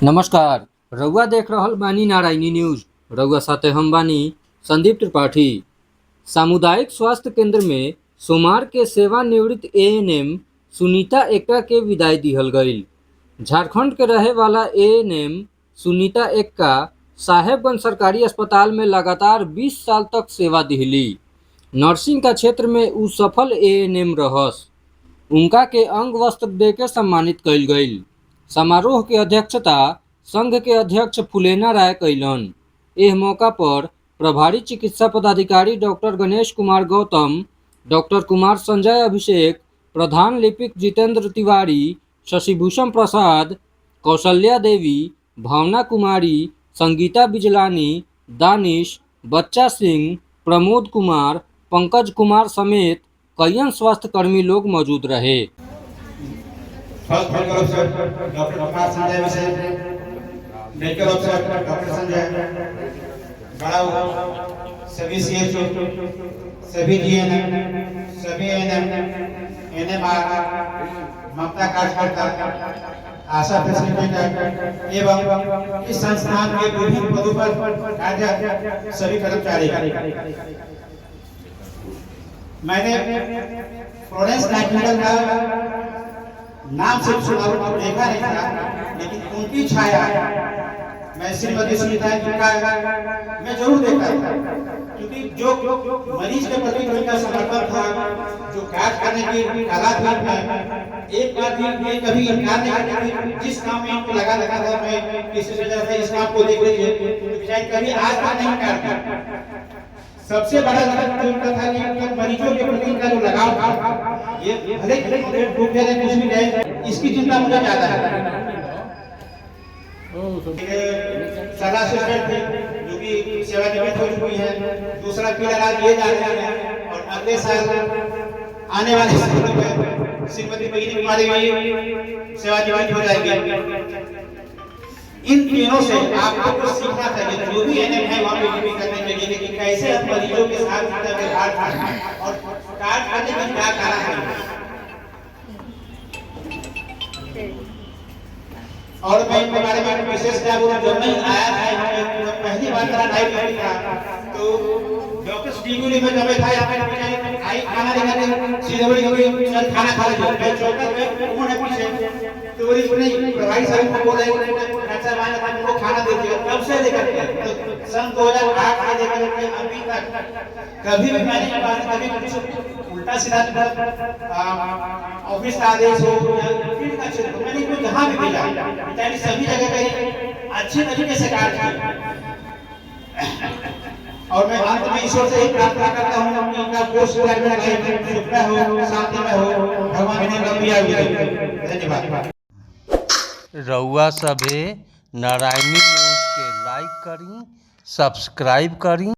नमस्कार। रउआ देख रहल बानी नारायणी न्यूज। रउआ साथे हम बानी संदीप त्रिपाठी। सामुदायिक स्वास्थ्य केंद्र में सोमवार के सेवानिवृत्त एएनएम सुनीता एक्का के विदाई दिहल गईल। झारखंड के रहे वाला एएनएम सुनीता एक्का साहेबगंज सरकारी अस्पताल में लगातार 20 साल तक सेवा दिहली। नर्सिंग का क्षेत्र में उ सफल एएनएम रहस। उनका के अंग वस्त्र दे के सम्मानित कईल गईल। समारोह के अध्यक्षता संघ के अध्यक्ष फुलेना राय कैलन। एह मौका पर प्रभारी चिकित्सा पदाधिकारी डॉक्टर गणेश कुमार गौतम, डॉक्टर कुमार संजय अभिषेक, प्रधान लिपिक जितेंद्र तिवारी, शशिभूषण प्रसाद, कौशल्या देवी, भावना कुमारी, संगीता बिजलानी, दानिश, बच्चा सिंह, प्रमोद कुमार, पंकज कुमार समेत कईयन स्वास्थ्यकर्मी लोग मौजूद रहे। Medical officer doctor Kumar Sanjay Abhishek, medical officer doctor Sanjay Bara, सभी सीएचओ, सभी जीएनएम, सभी एएनएम, एनएमआर, ममता कार्यकर्ता, आशा फैसिलिटेटर एवं इस संस्थान के विभिन्न पदों पर कार्यरत सभी कर्मचारी। मैंने फ्लोरेंस नाइटिंगेल का नाम सिर्फ सुना देखा नहीं था, लेकिन उनकी छाया मैं श्रीमती सुनीता एक्का मैं जरूर देखा था, क्योंकि जो मरीज के प्रति उनका समर्पण था, जो कार्य करने की कला थी, एक बार भी कभी इनकार नहीं करती। जिस काम में उनको लगा था मैं किसी वजह से इस काम को देख लीजिए, कभी आज तक नहीं करता। सबसे बड़ा लक्ष्य उनका था कि मरीजों के प्रति इनका जो लगाव था, ये भले कुछ भी रहे, इसकी चिंता मुझे ज्यादा है। सलाह सिस्टर थे जो कि सेवानिवृत्त हो चुकी है, दूसरा पिलर आज ये जा रहे हैं और अगले साल आने वाले सालों में श्रीमती बहिनी कुमारी सेवानिवृत्त हो जाएगी। इन तीनों से आपको कुछ सीखना चाहिए, जो भी एनएम है वहाँ पे ड्यूटी करने के लिए, कि कैसे हम मरीजों के साथ व्यवहार करें और कार्ड करने में क्या कारण है। और मैं इनके बारे में विशेष क्या बोलूं, जब मैं आया था पहली बार मेरा लाइव ड्यूटी था, तो डॉक्टर स्टीगुली में जब मैं था आई खाना लेकर सीधे बड़ी चल खाना खा लीजिए, मैं चौकर में उन्होंने पूछे तो बोली उन्हें प्रभारी साहब को बोला अच्छा मैंने उनको खाना दे दिया। तब से लेकर के सन 2008 से लेकर के अभी तक कभी भी मैंने कभी कुछ उल्टा सीधा ऑफिस का आदेश हो या फील्ड का क्षेत्र मैंने इनको जहां भी भेजा, यानी सभी जगह पे अच्छे तरीके से कार्य किया। और मैं अंत में ईश्वर से ही प्रार्थना करता हूं कि उनका पोस्ट ग्रेजुएट लाइफ सुखमय हो, शांतिमय हो, भगवान इन्हें लंबी आयु दे। धन्यवाद। रउआ सभे नारायणी न्यूज के लाइक करी, सब्सक्राइब करी।